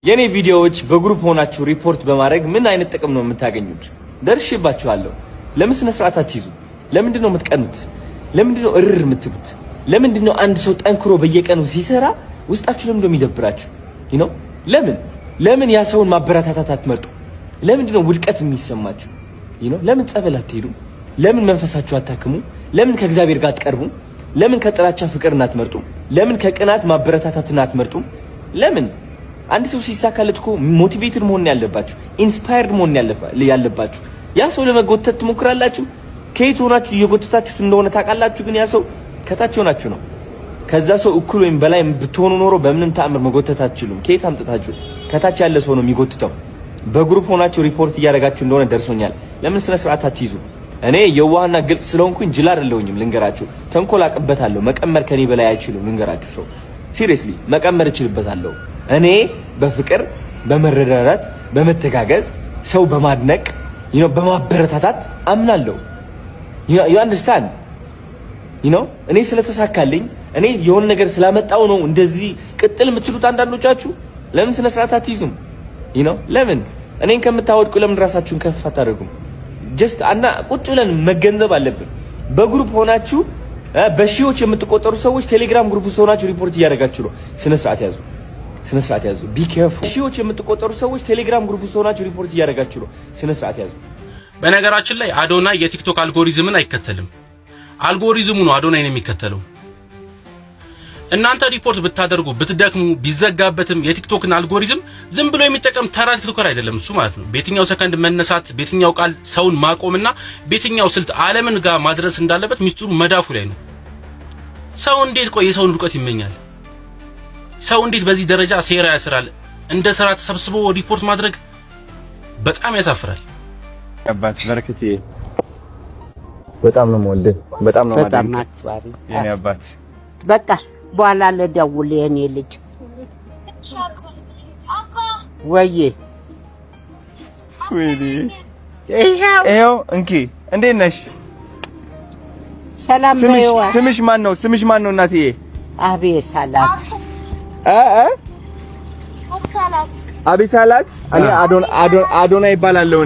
የኔ ቪዲዮዎች በግሩፕ ሆናችሁ ሪፖርት በማድረግ ምን አይነት ጥቅም ነው የምታገኙት? ደርሽባችኋለሁ። ለምን ስነ ስርዓት አትይዙ? ለምንድን ነው የምትቀኑት? ለምንድን ነው እርር የምትሉት? ለምንድን ነው አንድ ሰው ጠንክሮ በየቀኑ ሲሰራ ውስጣችሁ ለምን ነው የሚደብራችሁ? ለምን ያ ሰውን ማበረታታት አትመርጡ? ለምንድን ነው ውድቀት የሚሰማችሁ? ለምን ጸበል አትሄዱ? ለምን መንፈሳችሁ አታክሙ? ለምን ከእግዚአብሔር ጋር አትቀርቡ? ለምን ከጥላቻ ፍቅርን አትመርጡ? ለምን ከቅናት ማበረታታትን አትመርጡ? ለምን አንድ ሰው ሲሳካለት እኮ ሞቲቬትድ መሆን ያለባችሁ፣ ኢንስፓየርድ መሆን ያለባችሁ። ያ ሰው ለመጎተት ትሞክራላችሁ። ከየት ሆናችሁ እየጎተታችሁት እንደሆነ ታውቃላችሁ። ግን ያ ሰው ከታች ሆናችሁ ነው። ከዛ ሰው እኩል ወይም በላይ ብትሆኑ ኖሮ በምንም ተአምር መጎተት አትችሉም። ከየት አምጥታችሁ? ከታች ያለ ሰው ነው የሚጎትተው። በግሩፕ ሆናችሁ ሪፖርት እያደረጋችሁ እንደሆነ ደርሶኛል። ለምን ስነ ስርዓት አትይዙ? እኔ የዋህና ግልጽ ስለሆንኩኝ ጅል አይደለሁኝም። ልንገራችሁ፣ ተንኮል አቅበታለሁ። መቀመር ከኔ በላይ አይችልም። ልንገራችሁ፣ ሰው ሲሪየስሊ መቀመር እችልበታለሁ። እኔ በፍቅር በመረዳዳት በመተጋገዝ ሰው በማድነቅ በማበረታታት አምናለሁ። you understand እኔ ስለተሳካልኝ እኔ የሆነ ነገር ስላመጣው ነው እንደዚህ ቅጥል የምትሉት አንዳንዶቻችሁ። ለምን ስነ ስርዓት አትይዙም? ለምን እኔን ከምታወድቁ ለምን ራሳችሁን ከፍ አታደርጉም? ጀስት ቁጭ ብለን መገንዘብ አለብን። በግሩፕ ሆናችሁ በሺዎች የምትቆጠሩ ሰዎች ቴሌግራም ግሩፕ ውስጥ ሆናችሁ ሪፖርት እያደረጋችሁ ነው። ስነ ስርዓት ያዙ። ስነ ስርዓት ያዙ። ቢ ኬርፉል። ሺዎች የምትቆጠሩ ሰዎች ቴሌግራም ግሩፕ ውስጥ ሆናችሁ ሪፖርት እያደረጋችሁ ነው። ስነ ስርዓት ያዙ። በነገራችን ላይ አዶናይ የቲክቶክ አልጎሪዝምን አይከተልም። አልጎሪዝሙ ነው አዶናይን የሚከተለው። እናንተ ሪፖርት ብታደርጉ ብትደክሙ ቢዘጋበትም የቲክቶክን አልጎሪዝም ዝም ብሎ የሚጠቀም ተራ ቲክቶከር አይደለም እሱ ማለት ነው። በየትኛው ሰከንድ መነሳት፣ በየትኛው ቃል ሰውን ማቆምና በየትኛው ስልት ዓለምን ጋር ማድረስ እንዳለበት ሚስጥሩ መዳፉ ላይ ነው። ሰው እንዴት የሰውን ርቀት ይመኛል? ሰው እንዴት በዚህ ደረጃ ሴራ ያስራል? እንደ ስራ ተሰብስቦ ሪፖርት ማድረግ በጣም ያሳፍራል። አባት በረከቴ በጣም ነው የምወደው። በጣም ነው ማለት የኔ አባት። በቃ በኋላ ለደውል የኔ ልጅ ወይዬ ይሄው እንኪ እንዴት ነሽ? ሰላም ነው። ስምሽ ማን ነው? ስምሽ ማን ነው እናትዬ? አቤሳላት አቤሳላት። እኔ አዶና ይባላለሁ።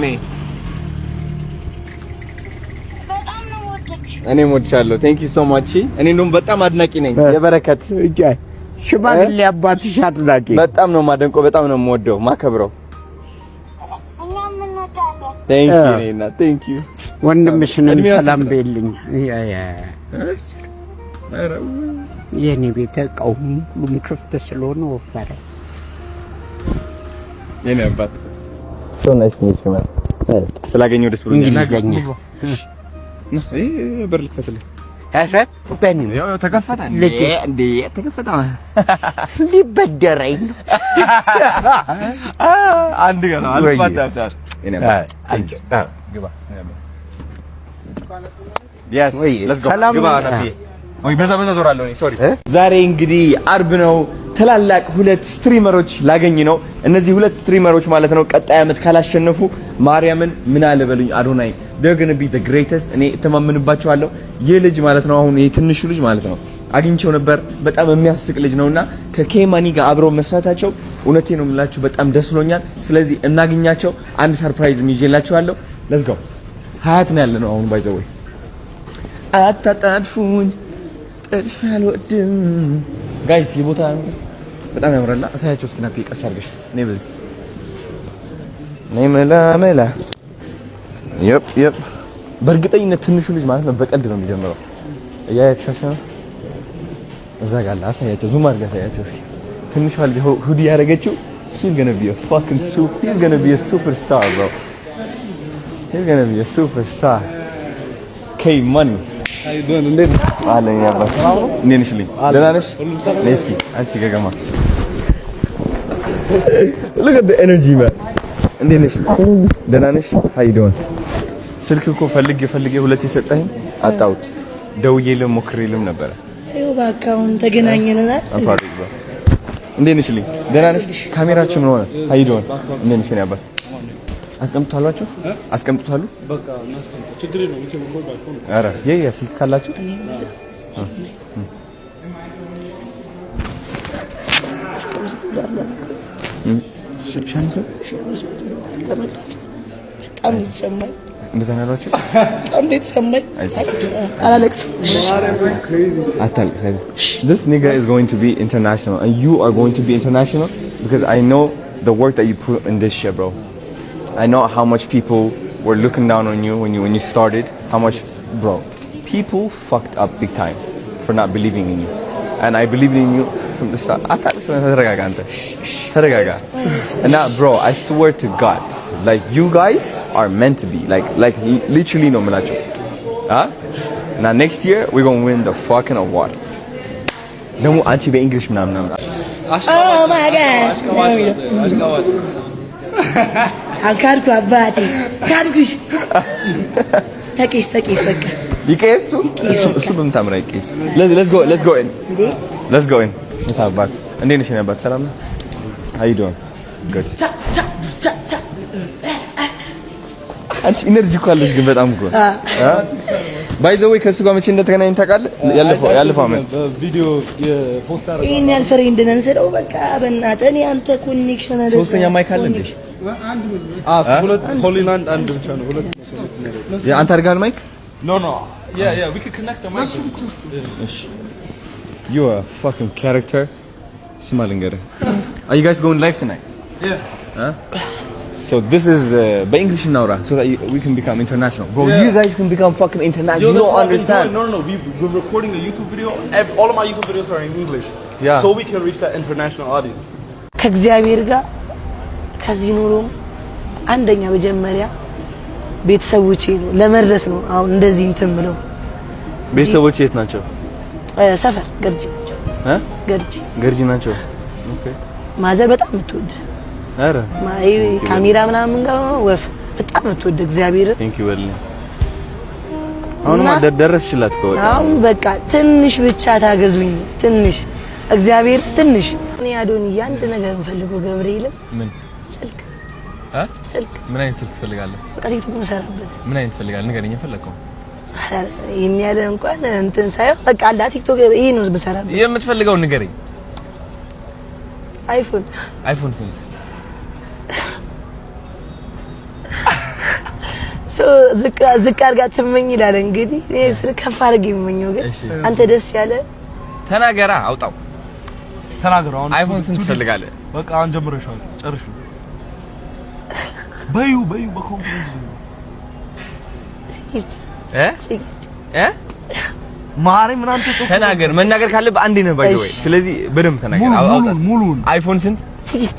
እኔ ሞድሻለሁ። ቴንክ ዩ ሶ ማች። እኔ እንደውም በጣም አድናቂ ነኝ የበረከት ሽማግሌ አባትሽ አድናቂ። በጣም ነው ማደንቆ፣ በጣም ነው የምወደው ማከብረው። እኛም እንወዳለን። ቴንክ ዩ ነይና፣ ቴንክ ዩ ወንድምሽንም ሰላም በይልኝ። የኔ ቤት እቃው ሁሉም ክፍት ስለሆነ ወፈረ። የኔ አባት ሶ ናይስ ኒት ዩ ማን። ስላገኘው ደስ ብሎኛል። እንግሊዘኛ በር ልክፈትልህ። በኔ ያው ተከፈተ እንዴ ተከፈተ። ሊበደረኝ ነው። አንድ ገና አልፋታም። ግባ። yes let's go ግባ ነብዬ። በዛ ዞራለሁ። ሶሪ ዛሬ እንግዲህ አርብ ነው። ትላላቅ ሁለት ስትሪመሮች ላገኝ ነው። እነዚህ ሁለት ስትሪመሮች ማለት ነው ቀጣይ አመት ካላሸነፉ ማርያምን ምን አለ በሉኝ አዶናይ they're going to be the greatest። እኔ እተማመንባቸዋለሁ። ይህ ልጅ ማለት ነው አሁን የትንሹ ልጅ ማለት ነው አግኝቼው ነበር። በጣም የሚያስቅ ልጅ ነውና ከኬማኒ ጋር አብረው መስራታቸው እውነቴ ነው የምላችሁ በጣም ደስ ብሎኛል። ስለዚህ እናገኛቸው። አንድ ሰርፕራይዝ ይዤላችኋለሁ። let's go ሀያት ነው ያለነው አሁን ባይ ዘ ወይ አታጣድፉኝ ጥርፍ አልወድም ጋይስ። የቦታ በጣም ያምራል። አሳያቸው እስኪ ናፒ ቀስ አድርገሽ ነይ በዚህ ነይ መላ የፕ በእርግጠኝነት ትንሹ ልጅ ማለት ነው በቀልድ ነው የሚጀምረው። እያያችሁ እዛ ጋር አሳያቸው፣ ዙም አድርጋ አሳያቸው እስኪ። ትንሿ ልጅ ሁዲ ያደረገችው she's going to be a fucking he's going to be a superstar bro. he's going to be a superstar. K-Money እንዴት አለኝ ያባሽ እንዴት ነሽ? ደህና ነሽ? ነይ እስኪ አንቺ ገገማ look at the energy man። እንዴት ነሽ? ደህና ነሽ? how you doing? ስልክ እኮ ፈልጌ ሁለት የሰጠኸኝ አጣሁት። ደውዬልም ሞክሬልም ነበረ። ይኸው ባካውን ተገናኘንና እንዴት ነሽ? ደህና ነሽ? ካሜራችሁ ምን ሆነ? how you doing? እንዴት ነሽ? እኔ አባት አስቀምጡታላችሁ? አስቀምጡታሉ? በቃ እናስቀምጡ። ችግር የለውም። ሞባይል ባይፎን አረ የስልክ ካላችሁ በጣም የተሰማኝ እንደዛ ነው ያሏችሁ? በጣም የተሰማኝ አላለቅስም። This nigga is going to be international and you are going to be international because I know the work that you put in this shit, bro. I know how much people were looking down on you when you started. How much, bro? People fucked up big time for not believing in you, and I believed in you from the start. And now, bro, I swear to God, like you guys are meant to be, like literally no melacho. Huh? Now next year we're gonna win the fucking award. No, actually, be English, man. Oh my God! አንካርኩ አባቴ ካርኩሽ ተቂስ በቃ ይቀሱ እሱ በምታምራ ይቀስ let's go in ታባት እንዴ ነሽ ነበር ሰላም ነው how you doing good አንቺ ኢነርጂ እኮ አለሽ ግን በጣም እኮ ባይ ዘ ወይ ከሱ ጋር መቼ እንደተገናኘን ታውቃለህ ያለፈው አመት በቪዲዮ የፖስት አረ ይሄን ያልፈሬንድ ነን ስለው በቃ በእናትህ እኔ አንተ ኮኔክሽን አለ ሶስተኛ ማይክ አለ እንዴ ሁለት ሆሊላንድ አንድ ብቻ ነው ሁለት አንተ አድርጋል ማይክ no yeah we could connect the mic you are a fucking character smiling good are you guys going live tonight yeah so this is by English now so that we can become international bro you guys can become fucking international you don't understand no we're recording a YouTube video all of my YouTube videos are in English yeah so we can reach that international audience ከእግዚአብሔር ጋር ከዚህ ኑሮ አንደኛ መጀመሪያ ቤተሰቦቼ ነው ለመድረስ ነው አሁን እንደዚህ እንትን ብለው ቤተሰቦቼ የት ናቸው ሰፈር ገርጂ ናቸው ገርጂ ናቸው ኦኬ ማዘር በጣም የምትወድ አረ ማይ ካሜራ ምናምን ጋር ወፍ በጣም የምትወድ እግዚአብሔር ቴንክ ዩ ዌል አሁን ደረስሽላት እኮ አሁን በቃ ትንሽ ብቻ ታገዙኝ ትንሽ እግዚአብሔር ትንሽ እኔ አዶን አንድ ነገር እንፈልገው ገብርኤልም ምን ስልክ ምን አይነት ስልክ ትፈልጋለህ? በቃ ቲክቶክ መሰራበት ምን አይነት ትፈልጋለህ? ንገረኝ የፈለከው ይሄን ያለ እንኳን እንትን ሳይሆን በቃ አላ ቲክቶክ ይሄ ነው መሰራበት የምትፈልገው ንገረኝ አይፎን ስንት ዝቅ አድርጋ ትመኝ ይላል እንግዲህ እኔ ስልክ ከፍ አድርጌ የምመኘው ግን አንተ ደስ ያለ ተናገራ አውጣው ተናገራ አይፎን ስንት ትፈልጋለህ? በቃ አሁን ጀምረሻል ጨርሹ በዩ በኮንፈረንስ ማሪ ምን አንተ ተናገር መናገር ካለብህ አንዴ ነው ባይዘው ስለዚህ በደንብ ተናገር አውጣ ሙሉን አይፎን ስንት 16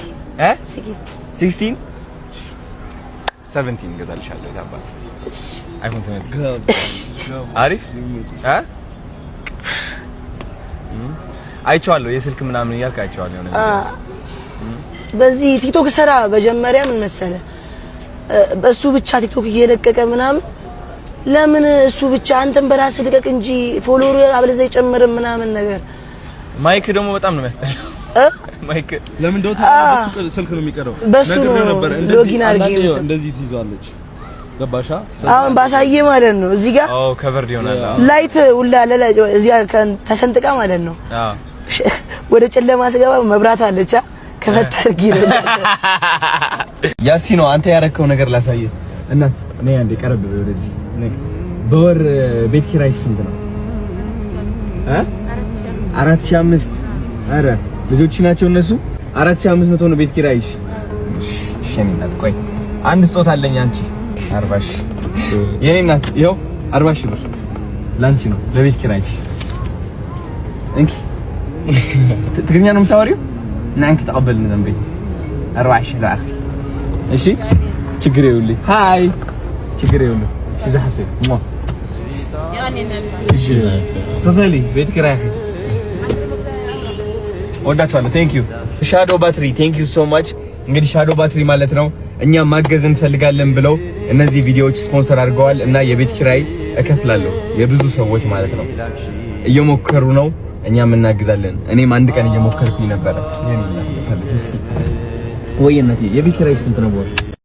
17 ገዛልሻለሁ ታባት አይፎን 17 አሪፍ አይቼዋለሁ የስልክ ምናምን እያልክ አይቼዋለሁ ነው በዚህ ቲክቶክ ሰራ በመጀመሪያ ምን መሰለ በሱ ብቻ ቲክቶክ እየለቀቀ ምናምን ለምን እሱ ብቻ አንተም በራስ ልቀቅ እንጂ ፎሎወር አብለዛ ይጨምር ምናምን ነገር ማይክ ደግሞ በጣም ነው የሚያስጠላው ማይክ ለምን እንደው ታዲያ ስልክ ነው የሚቀረው በሱ ነበር ሎጊን አድርጌ እንደዚህ ትይዛለች ገባሻ አሁን ባሳየ ማለት ነው እዚህ ጋር ከቨርድ ይሆናል ላይት ሁላ እዚህ ጋር ተሰንጥቃ ማለት ነው ወደ ጨለማ ስገባ መብራት አለቻ ከፈታርጊ ነው ያሲኖ አንተ ያረከው ነገር ላሳየ እናት እኔ አንዴ ቀረብ ወደዚህ በወር ቤት ኪራይ ስንት ነው 4500 አረ ልጆች ናቸው እነሱ 4500 ነው ቤት ኪራይሽ እሺ እናት ቆይ አንድ ስጦታ አለኝ አንቺ 40 ሺህ የኔ እናት ይኸው 40 ሺህ ብር ላንቺ ነው ለቤት ኪራይሽ እንኪ ትግርኛ ነው የምታወሪው ናንክ ተቀበልን ዘንቤ 40 ሺህ ለአክቲ እሺ ችግር ይውልኝ ሃይ ችግር ይውልኝ እሺ ዘሐፍቴ ሞ እሺ ተፈሊ ቤት ኪራይ ወዳችኋለሁ ቴንክ ዩ ሻዶ ባትሪ ቴንክ ዩ ሶ ማች እንግዲህ ሻዶ ባትሪ ማለት ነው እኛ ማገዝ እንፈልጋለን ብለው እነዚህ ቪዲዮዎች ስፖንሰር አድርገዋል እና የቤት ኪራይ እከፍላለሁ የብዙ ሰዎች ማለት ነው እየሞከሩ ነው እኛም እናግዛለን እኔም አንድ ቀን እየሞከርኩኝ ነበር የኔ እናት ወይ እናቴ የቤት ኪራይ ስንት ነው?